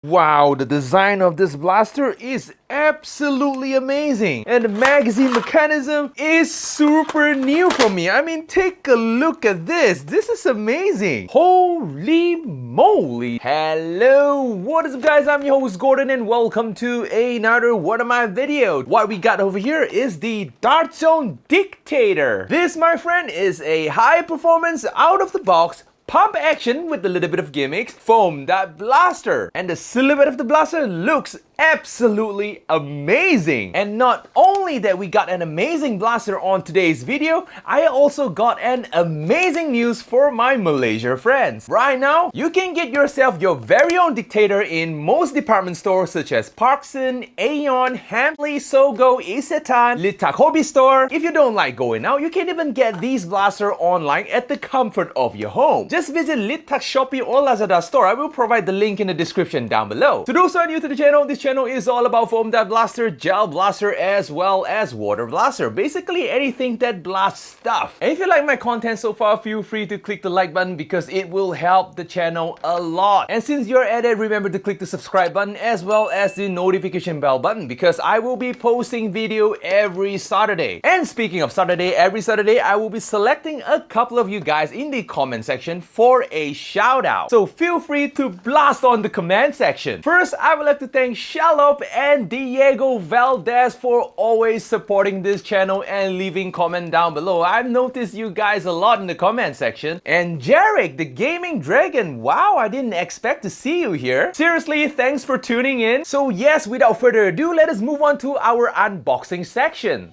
Wow, the design of this blaster is absolutely amazing, and the magazine mechanism is super new for me. I mean, take a look at this. This is amazing. Holy moly. Hello, what is up guys? I'm your host Gordon and welcome to another one of my videos. What we got over here is the Dart Zone Dictator. This, my friend, is a high performance out of the box pump action with a little bit of gimmicks foam that blaster, and the silhouette of the blaster looks absolutely amazing. And not only that we got an amazing blaster on today's video, I also got an amazing news for my Malaysia friends. Right now, you can get yourself your very own Dictator in most department stores such as Parkson, Aeon, Hamleys, Sogo, Isetan, Litt hobby store. If you don't like going out, you can even get these blasters online at the comfort of your home. Just visit Litt, SHOPEE or LAZADA store. I will provide the link in the description down below. To those who are new to the channel, this channel is all about foam that blaster, gel blaster, as well as water blaster. Basically anything that blasts stuff. And if you like my content so far, feel free to click the like button because it will help the channel a lot. And since you're at it, remember to click the subscribe button as well as the notification bell button because I will be posting video every Saturday. And speaking of Saturday, every Saturday I will be selecting a couple of you guys in the comment section for a shout out. So feel free to blast on the comment section. First, I would like to thank Shalop and Diego Valdez for always supporting this channel and leaving comment down below. I've noticed you guys a lot in the comment section. And Jarek, the gaming dragon, wow, I didn't expect to see you here. Seriously, thanks for tuning in. So yes, without further ado, let us move on to our unboxing section.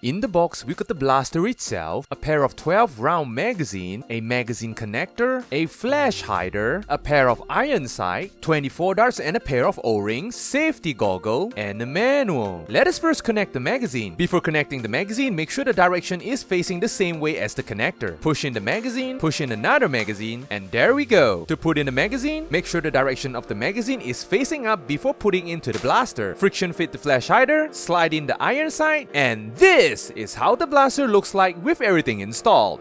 In the box, we got the blaster itself, a pair of 12-round magazine, a magazine connector, a flash hider, a pair of iron sight, 24 darts and a pair of O-rings, safety goggle, and a manual. Let us first connect the magazine. Before connecting the magazine, make sure the direction is facing the same way as the connector. Push in the magazine, push in another magazine, and there we go. To put in the magazine, make sure the direction of the magazine is facing up before putting into the blaster. Friction fit the flash hider, slide in the iron sight, and this is how the blaster looks like with everything installed.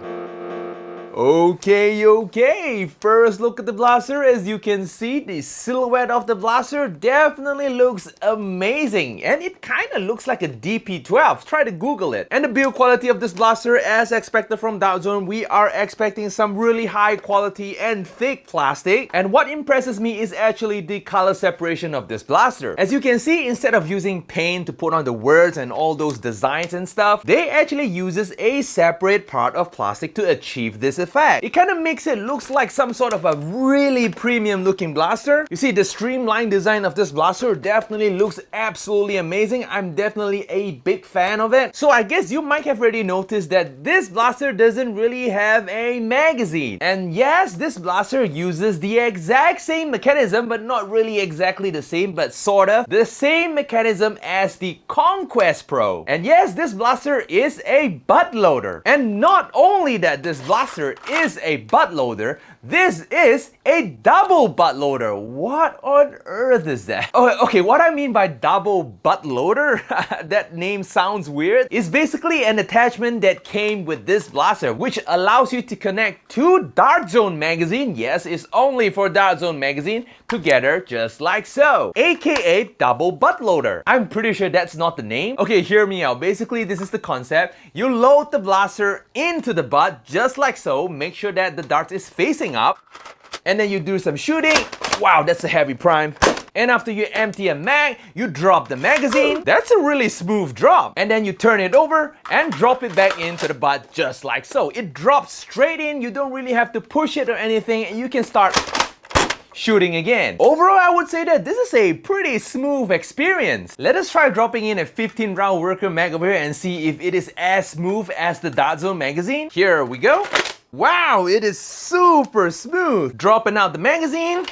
Okay, first look at the blaster. As you can see, the silhouette of the blaster definitely looks amazing, and it kind of looks like a DP12. Try to Google it. And the build quality of this blaster, as expected from DartZone, we are expecting some really high quality and thick plastic. And what impresses me is actually the color separation of this blaster. As you can see, instead of using paint to put on the words and all those designs and stuff, they actually uses a separate part of plastic to achieve this effect. It kind of makes it looks like some sort of a really premium looking blaster. You see, the streamlined design of this blaster definitely looks absolutely amazing. I'm definitely a big fan of it. So I guess you might have already noticed that this blaster doesn't really have a magazine. And yes, this blaster uses the exact same mechanism, but not really exactly the same, but sort of the same mechanism as the Conquest Pro. And yes, this blaster is a butt loader. And not only that this blaster is a butt loader, this is a double butt loader. What on earth is that? Oh, okay, what I mean by double butt loader, that name sounds weird, is basically an attachment that came with this blaster, which allows you to connect two DartZone magazine, yes, it's only for DartZone magazine, together just like so, aka double butt loader. I'm pretty sure that's not the name. Okay, hear me out. Basically, this is the concept. You load the blaster into the butt just like so. Make sure that the dart is facing up, and then you do some shooting. Wow, that's a heavy prime. And after you empty a mag, you drop the magazine. That's a really smooth drop. And then you turn it over and drop it back into the butt just like so. It drops straight in. You don't really have to push it or anything, and you can start shooting again. Overall, I would say that this is a pretty smooth experience. Let us try dropping in a 15 round worker mag over here and see if it is as smooth as the DartZone magazine. Here we go. Wow, it is super smooth. Dropping out the magazine.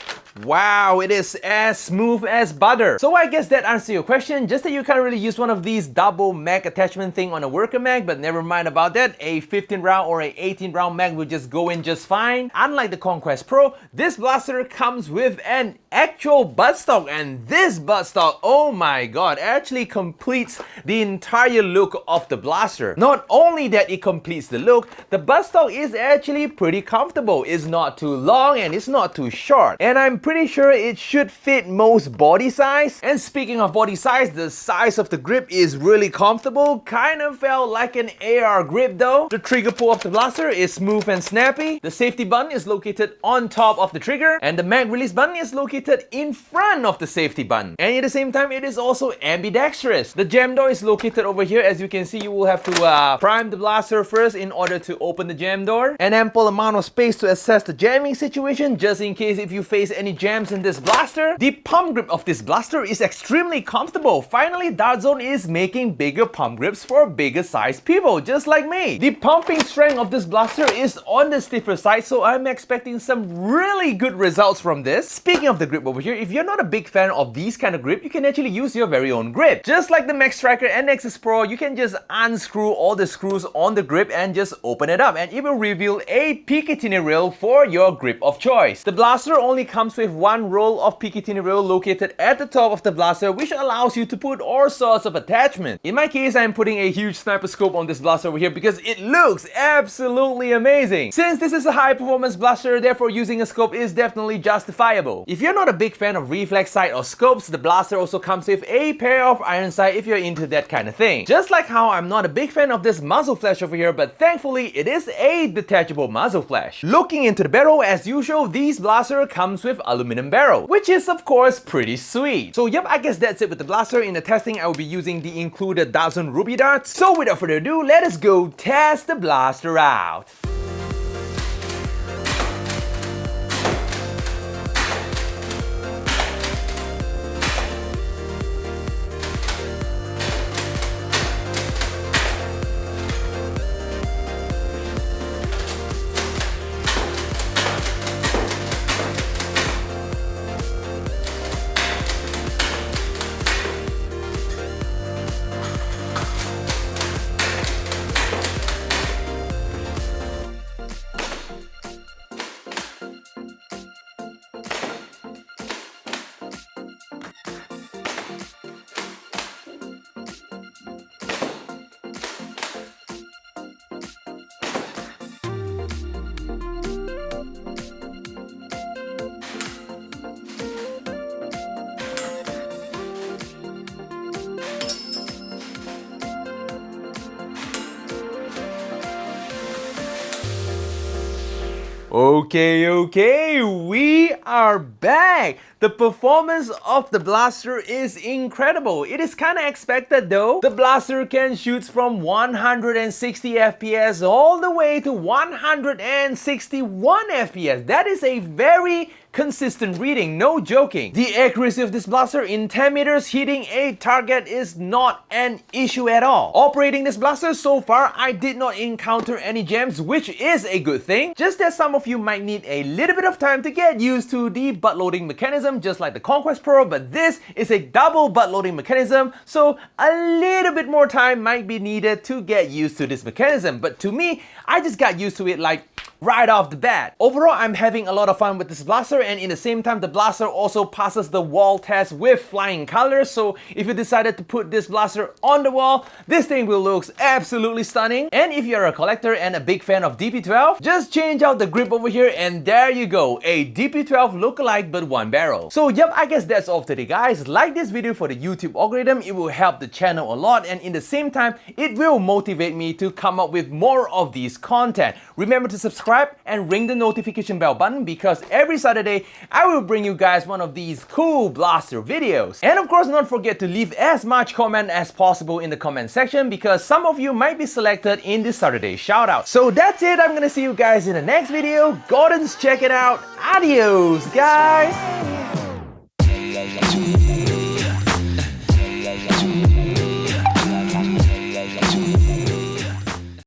Wow, it is as smooth as butter. So I guess that answers your question, just that you can't really use one of these double mag attachment thing on a worker mag, but never mind about that. A 15 round or a 18 round mag will just go in just fine. Unlike the Conquest Pro, this blaster comes with an actual buttstock, and this buttstock, oh my god, actually completes the entire look of the blaster. Not only that it completes the look, the buttstock is actually pretty comfortable. It's not too long and it's not too short, and I'm pretty sure it should fit most body size. And speaking of body size, the size of the grip is really comfortable. Kind of felt like an AR grip though. The trigger pull of the blaster is smooth and snappy. The safety button is located on top of the trigger, and the mag release button is located in front of the safety button. And at the same time, it is also ambidextrous. The jam door is located over here. As you can see, you will have to prime the blaster first in order to open the jam door. An ample amount of space to assess the jamming situation, just in case if you face any jams in this blaster. The pump grip of this blaster is extremely comfortable. Finally, DartZone is making bigger pump grips for bigger sized people, just like me. The pumping strength of this blaster is on the stiffer side, so I'm expecting some really good results from this. Speaking of the grip over here, if you're not a big fan of these kind of grip, you can actually use your very own grip. Just like the Max Stryker and Nexus Pro, you can just unscrew all the screws on the grip and just open it up, and it will reveal a Picatinny rail for your grip of choice. The blaster only comes with one roll of Picatinny rail located at the top of the blaster, which allows you to put all sorts of attachments. In my case, I'm putting a huge sniper scope on this blaster over here because it looks absolutely amazing. Since this is a high performance blaster, therefore using a scope is definitely justifiable. If you're not a big fan of reflex sight or scopes, the blaster also comes with a pair of iron sight if you're into that kind of thing. Just like how I'm not a big fan of this muzzle flash over here, but thankfully it is a detachable muzzle flash. Looking into the barrel, as usual, this blaster comes with aluminum barrel, which is of course pretty sweet. So yep, I guess that's it with the blaster. In the testing, I will be using the included DartZone Ruby darts. So without further ado, let us go test the blaster out. Okay, we are back. The performance of the blaster is incredible. It is kinda expected though. The blaster can shoot from 160 FPS all the way to 161 FPS. That is a very consistent reading, no joking. The accuracy of this blaster in 10 meters hitting a target is not an issue at all. Operating this blaster so far, I did not encounter any jams, which is a good thing. Just that some of you might need a little bit of time to get used to the butt loading mechanism, just like the Conquest Pro, but this is a double butt loading mechanism, so a little bit more time might be needed to get used to this mechanism. But to me, I just got used to it like right off the bat. Overall, I'm having a lot of fun with this blaster, and in the same time, the blaster also passes the wall test with flying colors. So if you decided to put this blaster on the wall, this thing will look absolutely stunning. And if you're a collector and a big fan of DP12, just change out the grip over here and there you go, a DP12 lookalike but one barrel. So yep, I guess that's all today guys. Like this video for the YouTube algorithm, it will help the channel a lot, and in the same time, it will motivate me to come up with more of these content. Remember to subscribe and ring the notification bell button, because every Saturday I will bring you guys one of these cool blaster videos. And of course, don't forget to leave as much comment as possible in the comment section, because some of you might be selected in this Saturday shoutout. So that's it. I'm gonna see you guys in the next video. Gordon's check it out. Adios guys.